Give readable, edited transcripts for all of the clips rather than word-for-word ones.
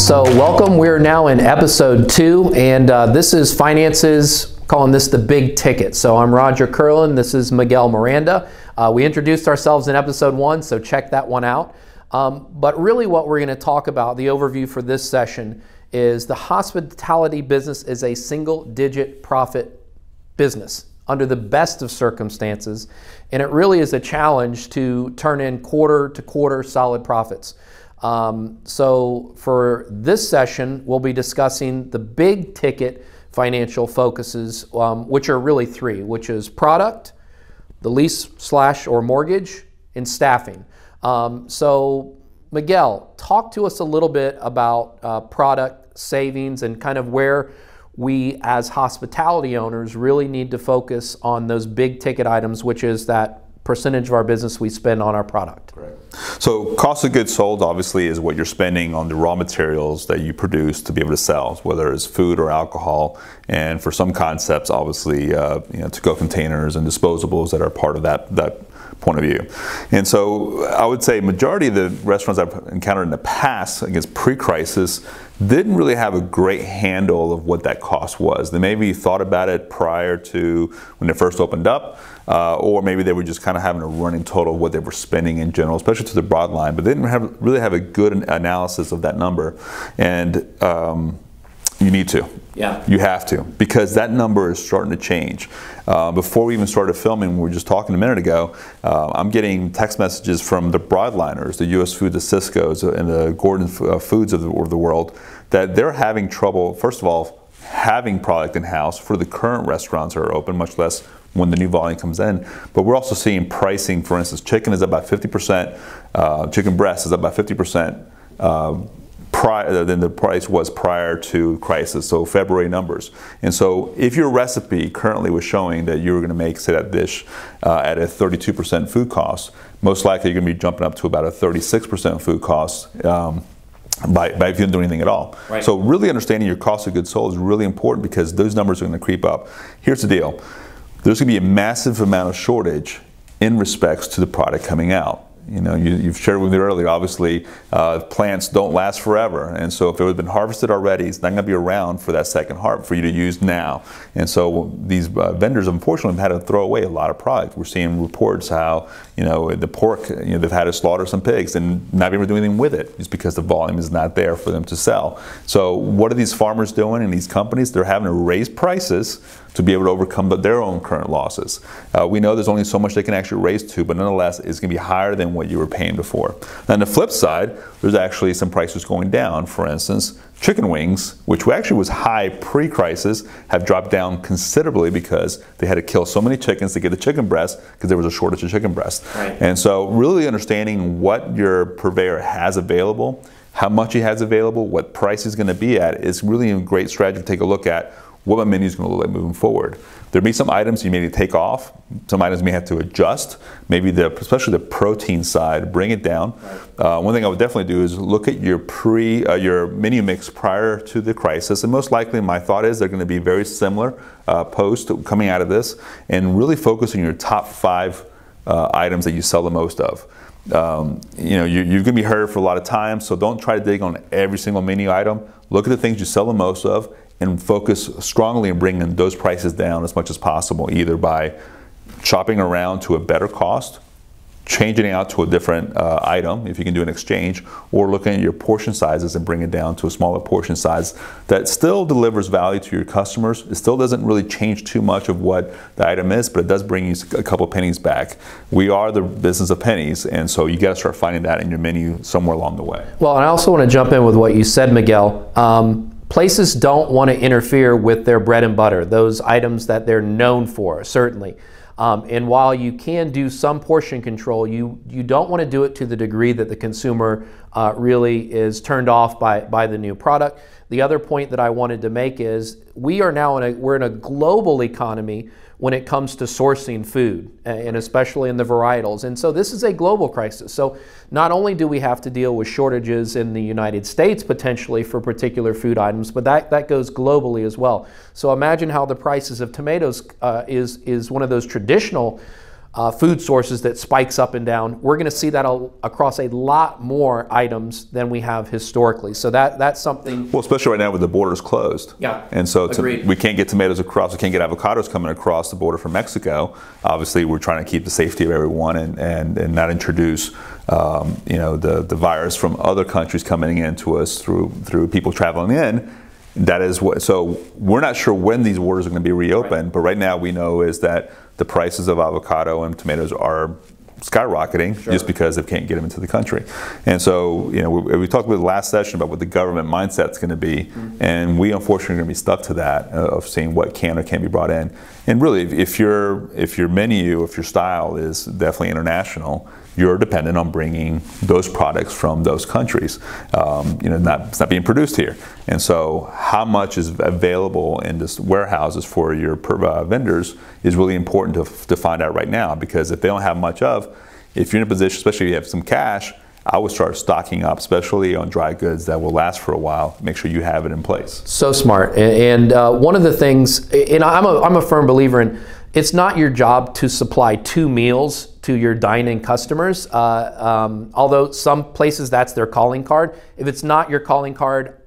So welcome, we're now in episode 2, and this is finances, calling this the big ticket. So I'm Roger Curlin, this is Miguel Miranda. We introduced ourselves in episode 1, so check that one out. But really what we're going to talk about, the overview for this session, is the hospitality business is a single-digit profit business under the best of circumstances, and it really is a challenge to turn in quarter-to-quarter solid profits. So for this session, we'll be discussing the big ticket financial focuses, which are really 3, which is product, the lease / or mortgage, and staffing. So Miguel, talk to us a little bit about product savings and kind of where we as hospitality owners really need to focus on those big ticket items, which is that percentage of our business we spend on our product. Right. So cost of goods sold obviously is what you're spending on the raw materials that you produce to be able to sell, whether it's food or alcohol, and for some concepts obviously to-go containers and disposables that are part of that point of view. And so I would say majority of the restaurants I've encountered in the past, I guess pre-crisis, didn't really have a great handle of what that cost was. They maybe thought about it prior to when they first opened up, or maybe they were just kind of having a running total of what they were spending in general, especially to the broad line, but they didn't really have a good analysis of that number. And you need to. Yeah. You have to, because that number is starting to change. Before we even started filming, we were just talking a minute ago, I'm getting text messages from the broadliners, the US Foods, the Cisco's, and the Gordon Foods of the world, that they're having trouble, first of all, having product in-house for the current restaurants that are open, much less when the new volume comes in. But we're also seeing pricing, for instance, chicken is about 50%, chicken breast is about 50%, than the price was prior to crisis, so February numbers. And so if your recipe currently was showing that you were going to make, say, that dish at a 32% food cost, most likely you're going to be jumping up to about a 36% food cost by if you don't do anything at all. Right. So really understanding your cost of goods sold is really important, because those numbers are going to creep up. Here's the deal. There's going to be a massive amount of shortage in respects to the product coming out. You know, you've shared with me earlier, obviously, plants don't last forever. And so if it had been harvested already, it's not going to be around for that second harvest for you to use now. And so these vendors, unfortunately, have had to throw away a lot of product. We're seeing reports how, the pork, they've had to slaughter some pigs and not be able to do anything with it, just because the volume is not there for them to sell. So what are these farmers doing, and these companies? They're having to raise prices to be able to overcome their own current losses. We know there's only so much they can actually raise to, but nonetheless, it's going to be higher than what you were paying before. Now, on the flip side, there's actually some prices going down. For instance, chicken wings, which actually was high pre-crisis, have dropped down considerably because they had to kill so many chickens to get the chicken breast, because there was a shortage of chicken breast. Right. And so really understanding what your purveyor has available, how much he has available, what price he's going to be at, is really a great strategy to take a look at what my menu is going to look like moving forward. There'll be some items you may need to take off. Some items you may have to adjust. Maybe especially the protein side, bring it down. Right. One thing I would definitely do is look at your your menu mix prior to the crisis, and most likely my thought is they're going to be very similar post coming out of this, and really focus on your top 5 items that you sell the most of. You're going to be heard for a lot of time, so don't try to dig on every single menu item. Look at the things you sell the most of, and focus strongly on bringing those prices down as much as possible, either by shopping around to a better cost, changing it out to a different item, if you can do an exchange, or looking at your portion sizes and bring it down to a smaller portion size that still delivers value to your customers. It still doesn't really change too much of what the item is, but it does bring you a couple pennies back. We are the business of pennies, and so you got to start finding that in your menu somewhere along the way. Well, and I also want to jump in with what you said, Miguel. Places don't want to interfere with their bread and butter, those items that they're known for, certainly. And while you can do some portion control, you don't want to do it to the degree that the consumer really is turned off by the new product. The other point that I wanted to make is we're in a global economy when it comes to sourcing food, and especially in the varietals. And so this is a global crisis. So not only do we have to deal with shortages in the United States potentially for particular food items, but that goes globally as well. So imagine how the prices of tomatoes is one of those traditional food sources that spikes up and down. We're going to see that across a lot more items than we have historically. So that's something. Well, especially right now with the borders closed. Yeah. And so Agreed. we can't get tomatoes across. We can't get avocados coming across the border from Mexico. Obviously, we're trying to keep the safety of everyone and not introduce the virus from other countries coming into us through people traveling in. That is what. So we're not sure when these borders are going to be reopened, but right now we know is that the prices of avocado and tomatoes are skyrocketing just because they can't get them into the country. And so, we talked about the last session about what the government mindset's going to be, and we unfortunately are going to be stuck to that of seeing what can or can't be brought in. And really, if your menu, if your style is definitely international, you're dependent on bringing those products from those countries. It's not being produced here. And so how much is available in this warehouses for your vendors is really important to find out right now, because if they don't have much if you're in a position, especially if you have some cash, I would start stocking up, especially on dry goods that will last for a while. Make sure you have it in place. So smart. And one of the things, and I'm a firm believer in, it's not your job to supply 2 meals to your dine-in customers, although some places that's their calling card. If it's not your calling card,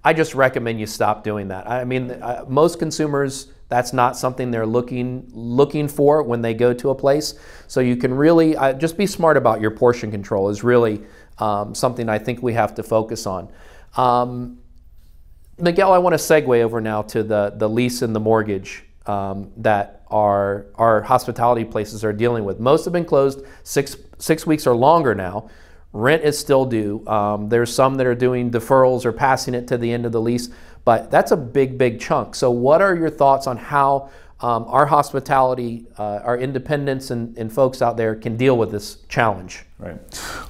I just recommend you stop doing that. I mean, most consumers, that's not something they're looking for when they go to a place. So you can really just be smart about your portion control is really something I think we have to focus on. Miguel, I want to segue over now to the lease and the mortgage that our hospitality places are dealing with. Most have been closed 6 weeks or longer now. Rent is still due. There's some that are doing deferrals or passing it to the end of the lease, but that's a big chunk. So what are your thoughts on how our hospitality, our independents and folks out there can deal with this challenge? Right.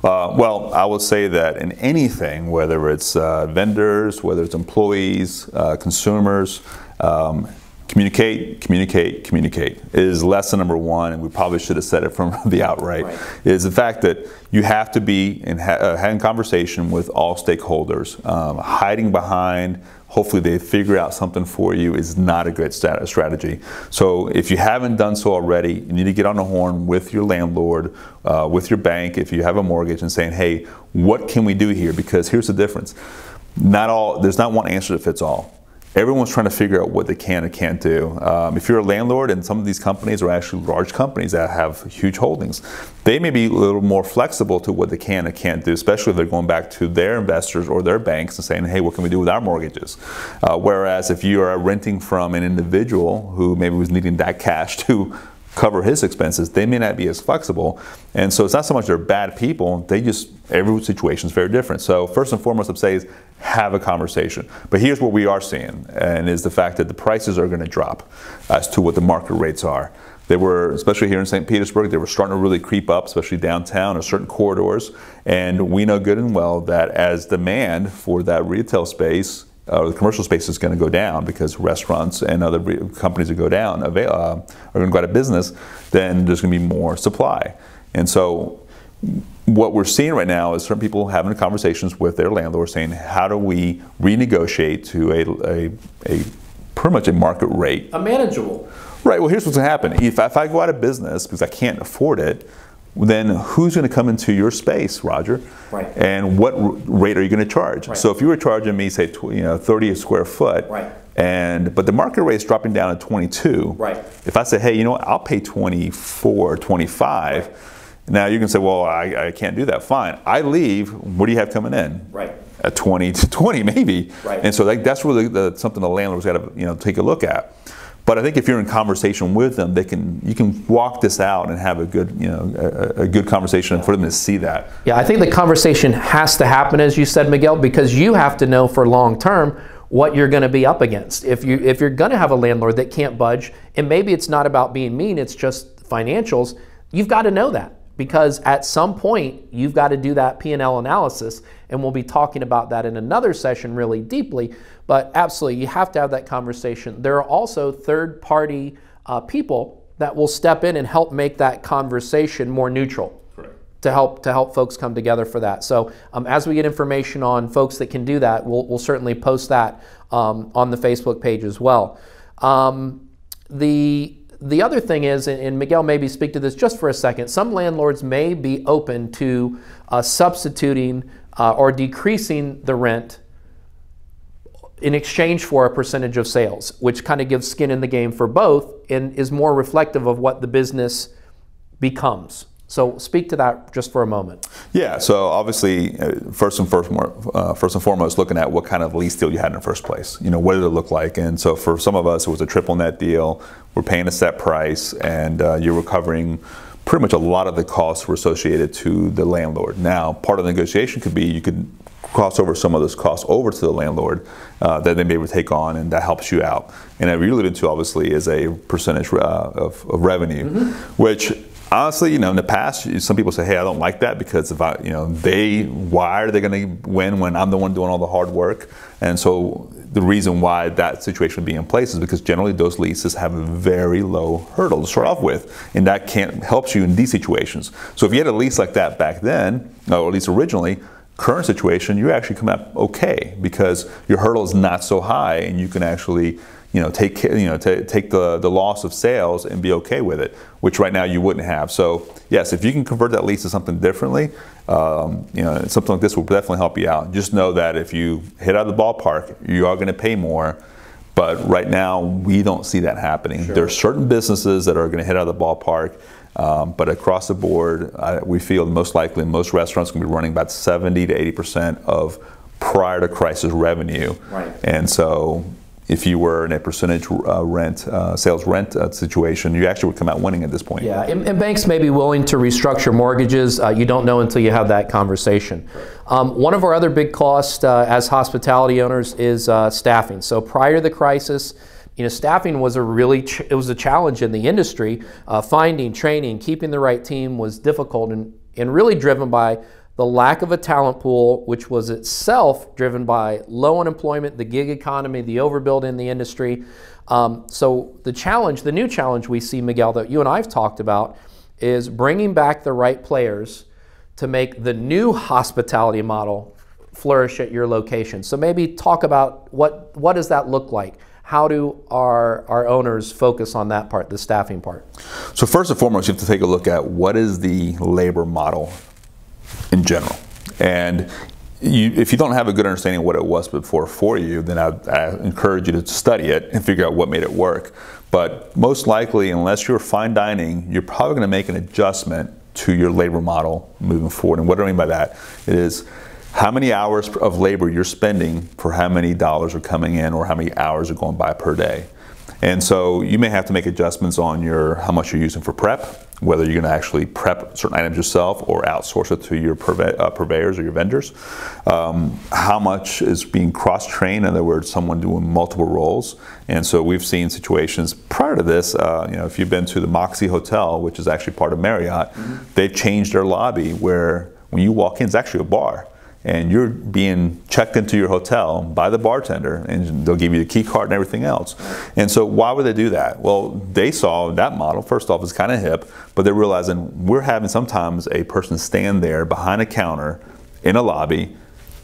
Well, I would say that in anything, whether it's vendors, whether it's employees, consumers, communicate is lesson number one, and we probably should have said it from the outright, is the fact that you have to be having conversation with all stakeholders. Hiding behind, hopefully they figure out something for you, is not a good strategy. So if you haven't done so already, you need to get on the horn with your landlord, with your bank, if you have a mortgage, and saying, hey, what can we do here? Because here's the difference. There's not one answer that fits all. Everyone's trying to figure out what they can and can't do. If you're a landlord, and some of these companies are actually large companies that have huge holdings, they may be a little more flexible to what they can and can't do, especially if they're going back to their investors or their banks and saying, hey, what can we do with our mortgages? Whereas if you are renting from an individual who maybe was needing that cash to cover his expenses, they may not be as flexible. And so it's not so much they're bad people, every situation is very different. So first and foremost, I'd say is have a conversation. But here's what we are seeing, and is the fact that the prices are going to drop as to what the market rates are. They were, especially here in St. Petersburg, they were starting to really creep up, especially downtown or certain corridors. And we know good and well that as demand for that retail space, the commercial space is going to go down because restaurants and other companies that go down are going to go out of business, then there's going to be more supply. And so what we're seeing right now is certain people having conversations with their landlords saying, how do we renegotiate to a pretty much a market rate? A manageable. Right, well here's what's going to happen. If I go out of business because I can't afford it, then who's going to come into your space, Roger? Right. And what rate are you going to charge? Right. So if you were charging me, say, 30 a square foot, right, but the market rate is dropping down to 22. Right. If I say, hey, you know what, I'll pay 24, 25. Right. Now you can say, well, I can't do that. Fine. I leave. What do you have coming in? Right. At 20 to 20 maybe. Right. And so that's really something the landlord's got to take a look at. But I think if you're in conversation with them, you can walk this out and have a good a good conversation for them to see that. Yeah, I think the conversation has to happen, as you said, Miguel, because you have to know for long term what you're going to be up against. If you're going to have a landlord that can't budge, and maybe it's not about being mean, it's just financials, you've got to know that. Because at some point, you've got to do that P&L analysis, and we'll be talking about that in another session really deeply. But absolutely, you have to have that conversation. There are also third-party people that will step in and help make that conversation more neutral. Correct. To help folks come together for that. So as we get information on folks that can do that, we'll certainly post that on the Facebook page as well. The the other thing is, and Miguel maybe speak to this just for a second, some landlords may be open to substituting or decreasing the rent in exchange for a percentage of sales, which kind of gives skin in the game for both and is more reflective of what the business becomes. So speak to that just for a moment. Yeah, so obviously, first and foremost, looking at what kind of lease deal you had in the first place. You know, what did it look like? And so for some of us, it was a triple net deal. We're paying a set price, and you're recovering pretty much a lot of the costs were associated to the landlord. Now, part of the negotiation could be you could cross over some of those costs over to the landlord that they may able to take on, and that helps you out. And what you're alluding to, obviously, is a percentage of revenue, which honestly, you know, in the past, some people say, hey, I don't like that because if I, you know, why are they going to win when I'm the one doing all the hard work? And so the reason why that situation would be in place is because generally those leases have a very low hurdle to start off with, and that helps you in these situations. So if you had a lease like that back then, or at least originally, current situation, you actually come out okay because your hurdle is not so high, and you can actually, you know, take the loss of sales and be okay with it, which right now you wouldn't have. So yes, if you can convert that lease to something differently, you know, something like this will definitely help you out. Just know that if you hit out of the ballpark, you are going to pay more. But right now, we don't see that happening. Sure. There are certain businesses that are going to hit out of the ballpark. But across the board, we feel most likely most restaurants are going to be running about 70 to 80% of prior to crisis revenue. Right. And so if you were in a percentage sales rent situation, you actually would come out winning at this point. Yeah, and banks may be willing to restructure mortgages. You don't know until you have that conversation. One of our other big costs as hospitality owners is staffing. So prior to the crisis, you know, staffing was it was a challenge in the industry. Finding, training, keeping the right team was difficult and really driven by the lack of a talent pool, which was itself driven by low unemployment, the gig economy, the overbuild in the industry. So the new challenge we see, Miguel, that you and I have talked about, is bringing back the right players to make the new hospitality model flourish at your location. So maybe talk about what does that look like? How do our owners focus on that part, the staffing part? So first and foremost, you have to take a look at what is the labor model in general. And if you don't have a good understanding of what it was before for you, then I encourage you to study it and figure out what made it work. But most likely, unless you're fine dining, you're probably going to make an adjustment to your labor model moving forward. And what do I mean by that? It is how many hours of labor you're spending for how many dollars are coming in or how many hours are going by per day. And so you may have to make adjustments on how much you're using for prep, whether you're going to actually prep certain items yourself or outsource it to your purveyors or your vendors. How much is being cross-trained, in other words, someone doing multiple roles. And so we've seen situations prior to this, you know, if you've been to the Moxie Hotel, which is actually part of Marriott, they've changed their lobby where when you walk in, it's actually a bar. And you're being checked into your hotel by the bartender, and they'll give you the key card and everything else. And so why would they do that? Well, they saw that model, first off, is kind of hip, but they're realizing we're having sometimes a person stand there behind a counter in a lobby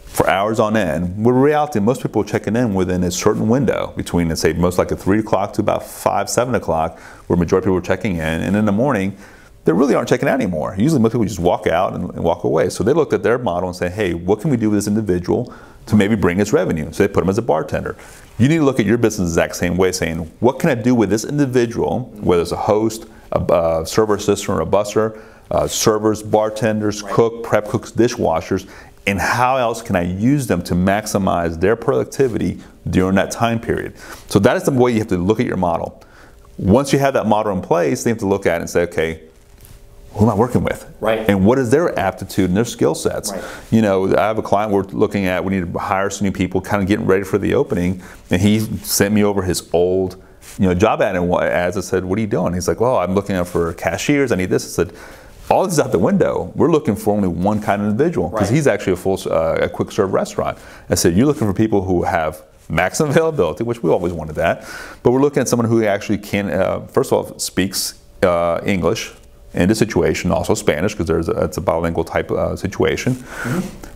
for hours on end. With reality, most people are checking in within a certain window between, let's say, most like 3 o'clock to about 5, 7 o'clock, where majority of people are checking in. And in the morning, they really aren't checking out anymore. Usually most people just walk out and walk away. So they looked at their model and say, hey, what can we do with this individual to maybe bring us revenue? So they put them as a bartender. You need to look at your business the exact same way, saying, what can I do with this individual, whether it's a host, a server assistant, or a busser, servers, bartenders, cook, prep cooks, dishwashers, and how else can I use them to maximize their productivity during that time period? So that is the way you have to look at your model. Once you have that model in place, they have to look at it and say, okay, who am I working with? Right. And what is their aptitude and their skill sets? Right. You know, I have a client we're looking at, we need to hire some new people, kind of getting ready for the opening, and he sent me over his old, you know, job ad, and as I said, what are you doing? He's like, well, I'm looking out for cashiers, I need this. I said, all this is out the window. We're looking for only one kind of individual, because he's actually a quick serve restaurant. I said, you're looking for people who have maximum availability, which we always wanted that, but we're looking at someone who actually can, first of all, speaks English in the situation, also Spanish, because it's a bilingual type situation,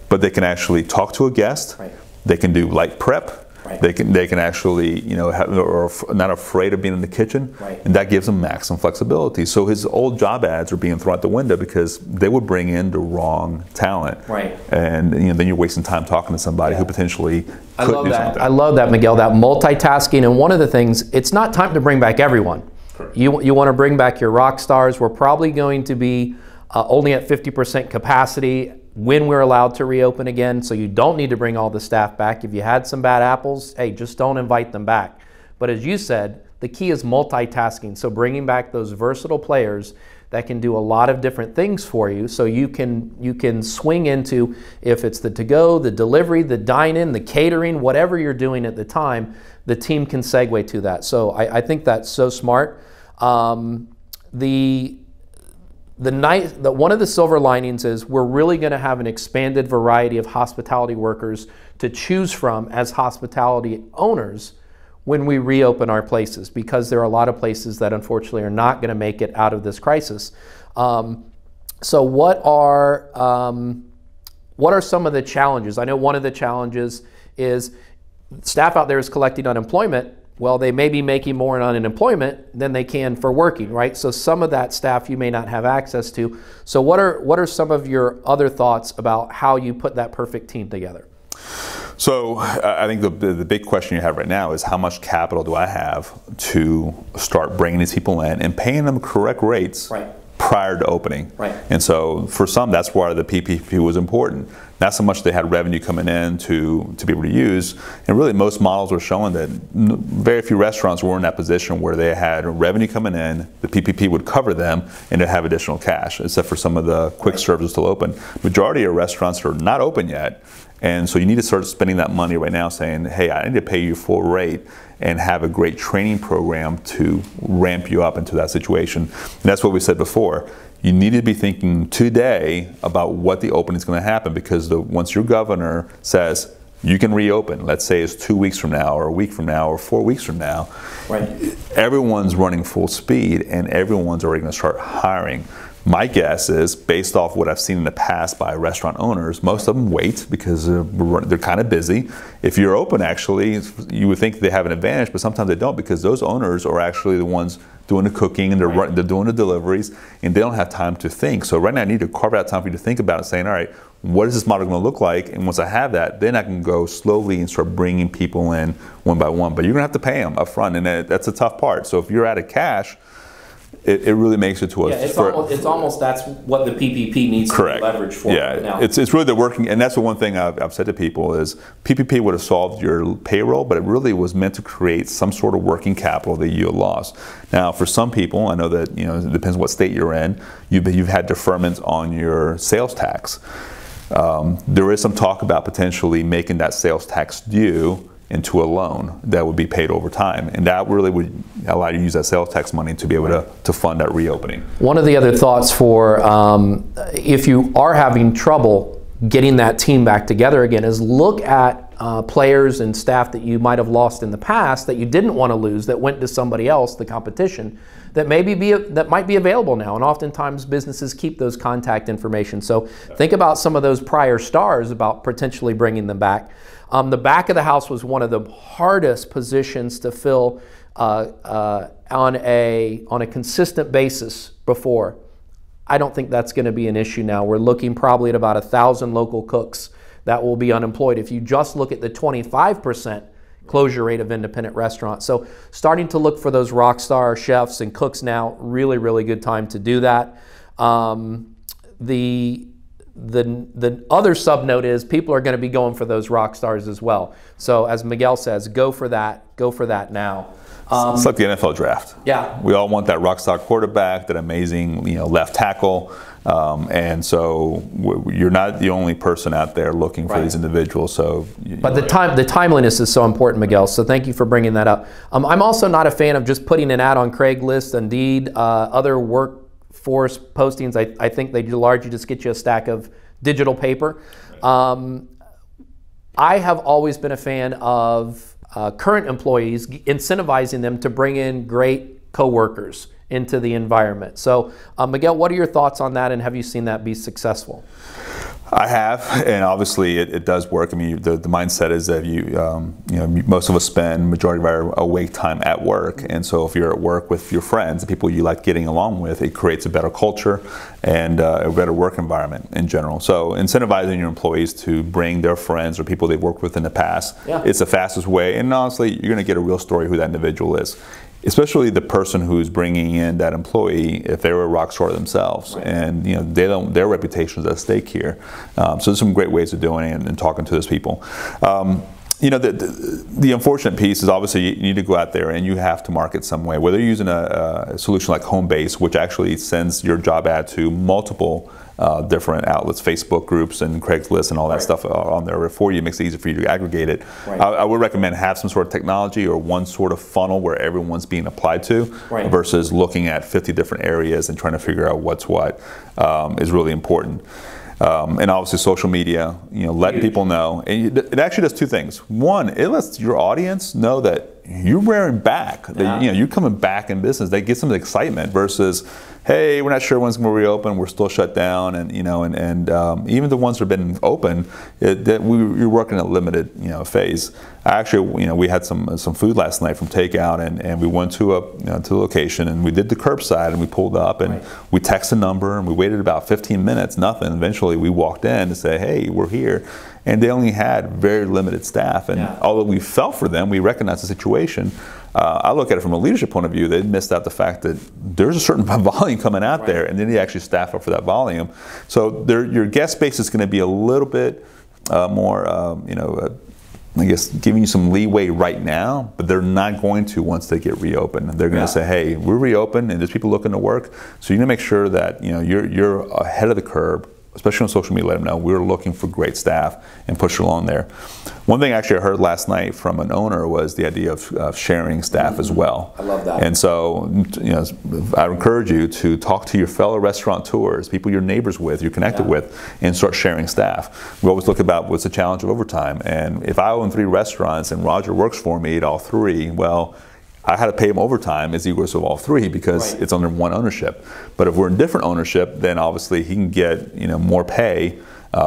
but they can actually talk to a guest, they can do light prep, Right. They can actually, are not afraid of being in the kitchen, right. and that gives them maximum flexibility. So his old job ads are being thrown out the window because they would bring in the wrong talent, right. And then you're wasting time talking to somebody who potentially I could love do that. something. I love that, Miguel. That multitasking, and one of the things, it's not time to bring back everyone. Correct. You want to bring back your rock stars. We're probably going to be only at 50% capacity when we're allowed to reopen again, so you don't need to bring all the staff back. If you had some bad apples, hey, just don't invite them back. But as you said, the key is multitasking, so bringing back those versatile players that can do a lot of different things for you, so you can swing into, if it's the to-go, the delivery, the dine-in, the catering, whatever you're doing at the time, the team can segue to that. So I think that's so smart. One of the silver linings is we're really going to have an expanded variety of hospitality workers to choose from as hospitality owners when we reopen our places, because there are a lot of places that unfortunately are not going to make it out of this crisis. So what are some of the challenges? I know one of the challenges is staff out there is collecting unemployment. Well, they may be making more in unemployment than they can for working, right? So some of that staff you may not have access to. So what are some of your other thoughts about how you put that perfect team together? So I think the big question you have right now is, how much capital do I have to start bringing these people in and paying them correct rates prior to opening? Right. And so for some, that's why the PPP was important. Not so much they had revenue coming in to be able to use, and really most models were showing that very few restaurants were in that position where they had revenue coming in, the PPP would cover them, and they'd have additional cash, except for some of the quick serves still open. Majority of restaurants are not open yet, and so you need to start spending that money right now saying, hey, I need to pay you full rate and have a great training program to ramp you up into that situation. And that's what we said before. You need to be thinking today about what the opening is going to happen, because once your governor says you can reopen, let's say it's 2 weeks from now or a week from now or 4 weeks from now, everyone's running full speed and everyone's already going to start hiring. My guess is, based off what I've seen in the past by restaurant owners, most of them wait because they're kind of busy. If you're open, actually, you would think they have an advantage, but sometimes they don't, because those owners are actually the ones doing the cooking and they're doing the deliveries, and they don't have time to think. So right now I need to carve out time for you to think about it, saying, all right, what is this model going to look like? And once I have that, then I can go slowly and start bringing people in one by one. But you're going to have to pay them up front, and that's a tough part. So if you're out of cash, it really makes it to us. Yeah, it's almost that's what the PPP needs to be leveraged for. Yeah, now. It's really the working, and that's the one thing I've said to people is PPP would have solved your payroll, but it really was meant to create some sort of working capital that you lost. Now, for some people, I know that it depends what state you're in. You've had deferment on your sales tax. There is some talk about potentially making that sales tax due into a loan that would be paid over time, and that really would allow you to use that sales tax money to be able to fund that reopening. One of the other thoughts for if you are having trouble getting that team back together again is look at players and staff that you might have lost in the past that you didn't want to lose, that went to somebody else, the competition, that that might be available now. And oftentimes businesses keep those contact information. So think about some of those prior stars about potentially bringing them back. The back of the house was one of the hardest positions to fill on a consistent basis before. I don't think that's going to be an issue now. We're looking probably at about 1,000 local cooks that will be unemployed if you just look at the 25% closure rate of independent restaurants. So starting to look for those rock star chefs and cooks now, really, really good time to do that. The other sub note is people are going to be going for those rock stars as well. So as Miguel says, go for that now. It's like the NFL draft. Yeah. We all want that rock star quarterback, that amazing left tackle. And so you're not the only person out there looking for these individuals. So, but the timeliness is so important, Miguel. So thank you for bringing that up. I'm also not a fan of just putting an ad on Craigslist, Indeed, other workforce postings. I think they largely just get you a stack of digital paper. I have always been a fan of current employees, incentivizing them to bring in great coworkers into the environment. So Miguel, what are your thoughts on that, and have you seen that be successful? I have, and obviously it does work. I mean, the mindset is that most of us spend majority of our awake time at work, and so if you're at work with your friends, the people you like getting along with, it creates a better culture and a better work environment in general. So incentivizing your employees to bring their friends or people they've worked with in the past, it's the fastest way, and honestly, you're going to get a real story who that individual is. Especially the person who's bringing in that employee, if they were a rock star themselves, and their reputation is at stake here. So there's some great ways of doing it and talking to those people. The unfortunate piece is obviously you need to go out there and you have to market some way. Whether you're using a solution like Homebase, which actually sends your job ad to multiple different outlets, Facebook groups and Craigslist and all that stuff on there for you, makes it easy for you to aggregate it. I would recommend have some sort of technology or one sort of funnel where everyone's being applied to versus looking at 50 different areas and trying to figure out what's what is really important. And obviously social media, let people know. And it actually does two things. One, it lets your audience know that you're wearing back, that you're coming back in business. They get some excitement versus, hey, we're not sure when's going to reopen, we're still shut down, and even the ones that have been open, you're working a limited phase. Actually, we had some food last night from takeout, and we went to the location, and we did the curbside, and we pulled up, and we texted a number, and we waited about 15 minutes, nothing. Eventually, we walked in to say, hey, we're here. And they only had very limited staff, and although we felt for them, we recognized the situation. I look at it from a leadership point of view. They missed out the fact that there's a certain volume coming out there, and then they actually staff up for that volume. So your guest base is going to be a little bit more, I guess, giving you some leeway right now, but they're not going to once they get reopened. They're going to say, hey, we're reopened, and there's people looking to work. So you need to make sure that you're ahead of the curve. Especially on social media, let them know we're looking for great staff and push along there. One thing actually I heard last night from an owner was the idea of sharing staff as well. I love that. And so, I encourage you to talk to your fellow restaurateurs, people you're neighbors with, you're connected with, and start sharing staff. We always look about what's the challenge of overtime. And if I own 3 restaurants and Roger works for me at all 3, well, I had to pay him overtime as equals of all 3 because it's under one ownership. But if we're in different ownership, then obviously he can get more pay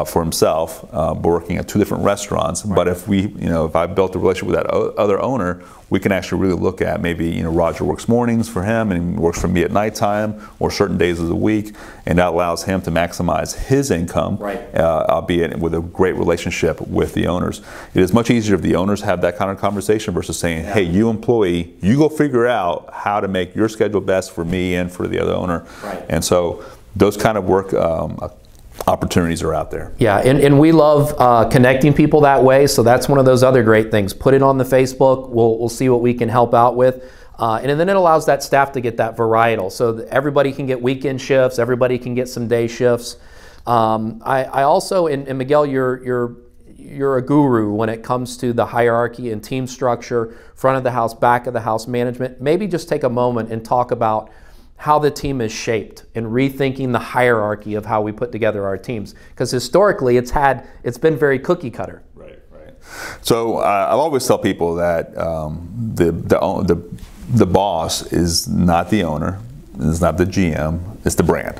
for himself, working at 2 different restaurants. But if if I built a relationship with that other owner, we can actually really look at maybe Roger works mornings for him and works for me at nighttime or certain days of the week, and that allows him to maximize his income, albeit with a great relationship with the owners. It is much easier if the owners have that kind of conversation versus saying, hey, you employee, you go figure out how to make your schedule best for me and for the other owner. And so those kind of work opportunities are out there. Yeah, and we love connecting people that way, so that's one of those other great things. Put it on the Facebook, we'll see what we can help out with. And then it allows that staff to get that varietal, so that everybody can get weekend shifts, everybody can get some day shifts. I also, and Miguel, you're a guru when it comes to the hierarchy and team structure, front of the house, back of the house management. Maybe just take a moment and talk about how the team is shaped and rethinking the hierarchy of how we put together our teams. Because historically it's been very cookie cutter. Right. So I'll always tell people that the boss is not the owner, it's not the GM, it's the brand.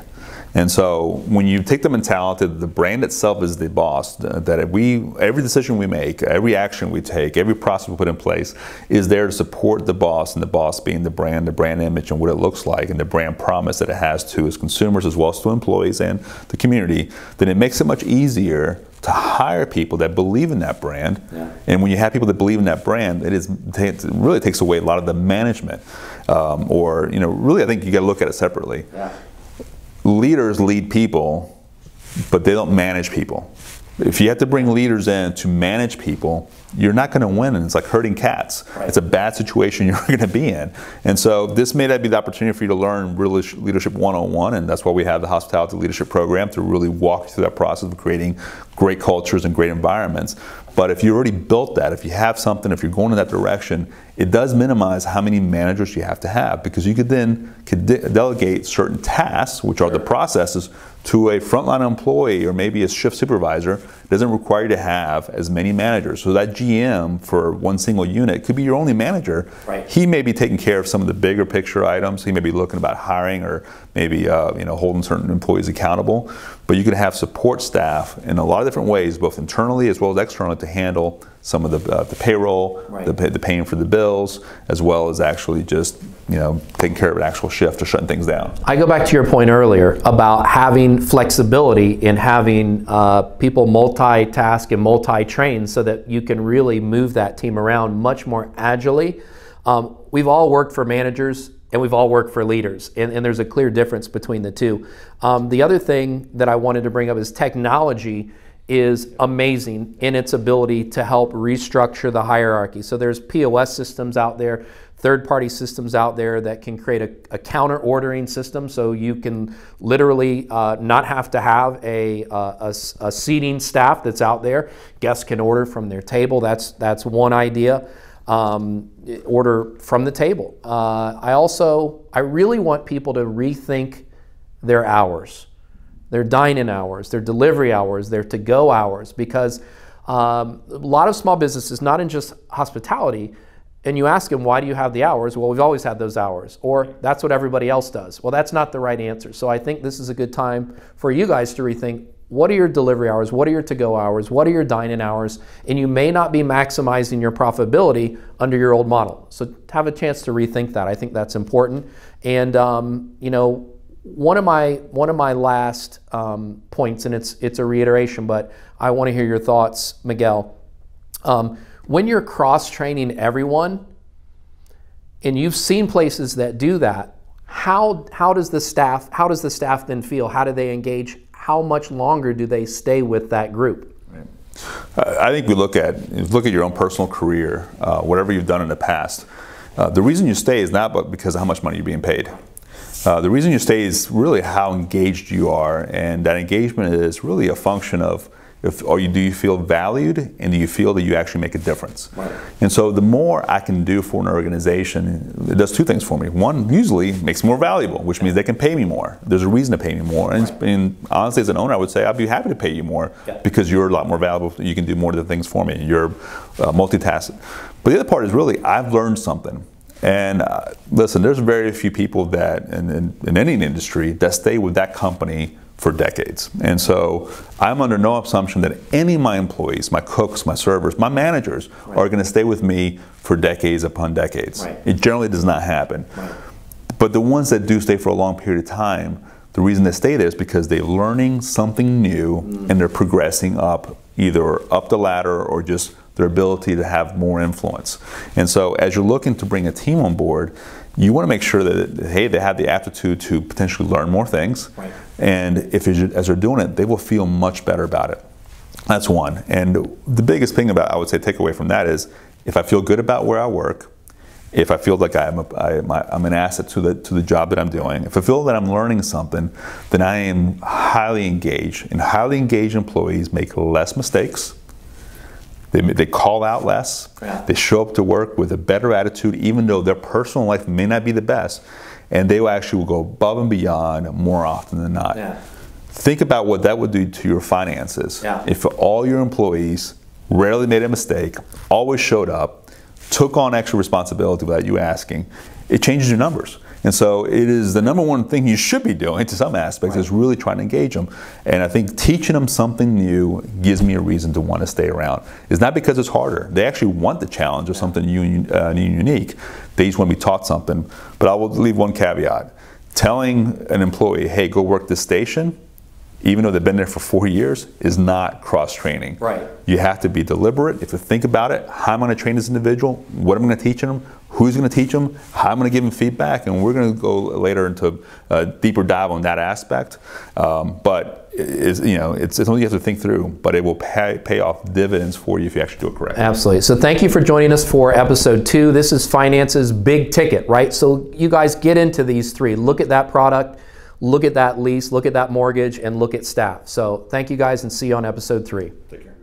And so when you take the mentality that the brand itself is the boss, that every decision we make, every action we take, every process we put in place is there to support the boss, and the boss being the brand image and what it looks like, and the brand promise that it has to its consumers as well as to employees and the community, then it makes it much easier to hire people that believe in that brand. And when you have people that believe in that brand, it really takes away a lot of the management. Really, I think you got to look at it separately. Leaders lead people, but they don't manage people. If you have to bring leaders in to manage people, you're not going to win, and it's like herding cats. It's a bad situation you're going to be in. And so this may not be the opportunity for you to learn leadership 101, and that's why we have the Hospitality Leadership Program to really walk you through that process of creating great cultures and great environments. But if you already built that, if you have something, if you're going in that direction, it does minimize how many managers you have, because you could then delegate certain tasks, which are the processes, To a frontline employee or maybe a shift supervisor, it doesn't require you to have as many managers. So that GM for one single unit could be your only manager. Right. He may be taking care of some of the bigger picture items. He may be looking about hiring or maybe holding certain employees accountable. But you could have support staff in a lot of different ways, both internally as well as externally, to handle some of the payroll, right. the paying for the bills, as well as actually just taking care of an actual shift or shutting things down. I go back to your point earlier about having flexibility in having people multitask and multi-train so that you can really move that team around much more agilely. We've all worked for managers and we've all worked for leaders, and there's a clear difference between the two. The other thing that I wanted to bring up is technology is amazing in its ability to help restructure the hierarchy. So there's POS systems out there, third-party systems out there that can create a counter ordering system, so you can literally not have to have a seating staff that's out there. Guests can order from their table. That's one idea. Order from the table. I really want people to rethink their hours. Their dine-in hours, their delivery hours, their to-go hours, because a lot of small businesses, not in just hospitality, and you ask them, why do you have the hours? Well, we've always had those hours, or that's what everybody else does. Well, that's not the right answer. So I think this is a good time for you guys to rethink, what are your delivery hours? What are your to-go hours? What are your dine-in hours? And you may not be maximizing your profitability under your old model. So have a chance to rethink that. I think that's important. And one of my last points, and it's a reiteration, but I want to hear your thoughts, Miguel. When you're cross-training everyone, and you've seen places that do that, how does the staff then feel? How do they engage? How much longer do they stay with that group? Right. I think we look at your own personal career, whatever you've done in the past. The reason you stay is not but because of how much money you're being paid. The reason you stay is really how engaged you are, and that engagement is really a function of do you feel valued, and do you feel that you actually make a difference? Right. And so the more I can do for an organization, it does two things for me. One, usually makes me more valuable, which means they can pay me more. There's a reason to pay me more. And honestly, as an owner, I would say I'd be happy to pay you more because you're a lot more valuable. You can do more of the things for me. You're multitasking. But the other part is really I've learned something. And listen, there's very few people that in any industry that stay with that company for decades. And so I'm under no assumption that any of my employees, my cooks, my servers, my managers are going to stay with me for decades upon decades. Right. It generally does not happen. Right. But the ones that do stay for a long period of time, the reason they stay there is because they're learning something new and they're progressing up, either up the ladder or just their ability to have more influence. And so as you're looking to bring a team on board, you want to make sure that, hey, they have the aptitude to potentially learn more things. Right. And as they're doing it, they will feel much better about it. That's one. And the biggest thing about, I would say, take away from that is, if I feel good about where I work, if I feel like I'm an asset to the job that I'm doing, if I feel that I'm learning something, then I am highly engaged. And highly engaged employees make less mistakes. They call out less. Yeah. They show up to work with a better attitude, even though their personal life may not be the best. And they will actually go above and beyond more often than not. Yeah. Think about what that would do to your finances. Yeah. If all your employees rarely made a mistake, always showed up, took on extra responsibility without you asking, it changes your numbers. And so it is the number one thing you should be doing to some aspects, is really trying to engage them. And I think teaching them something new gives me a reason to want to stay around. It's not because it's harder. They actually want the challenge of something new and unique. They just want to be taught something. But I will leave one caveat. Telling an employee, hey, go work this station, even though they've been there for 4 years, is not cross-training. Right. You have to be deliberate. You have to think about it. How am I going to train this individual? What am I going to teach them? Who's going to teach them? How am I going to give them feedback? And we're going to go later into a deeper dive on that aspect. But it's something you have to think through. But it will pay off dividends for you if you actually do it correctly. Absolutely. So thank you for joining us for episode 2. This is Finance's Big Ticket, right? So you guys get into these 3. Look at that product. Look at that lease, look at that mortgage, and look at staff. So thank you guys, and see you on episode 3. Take care.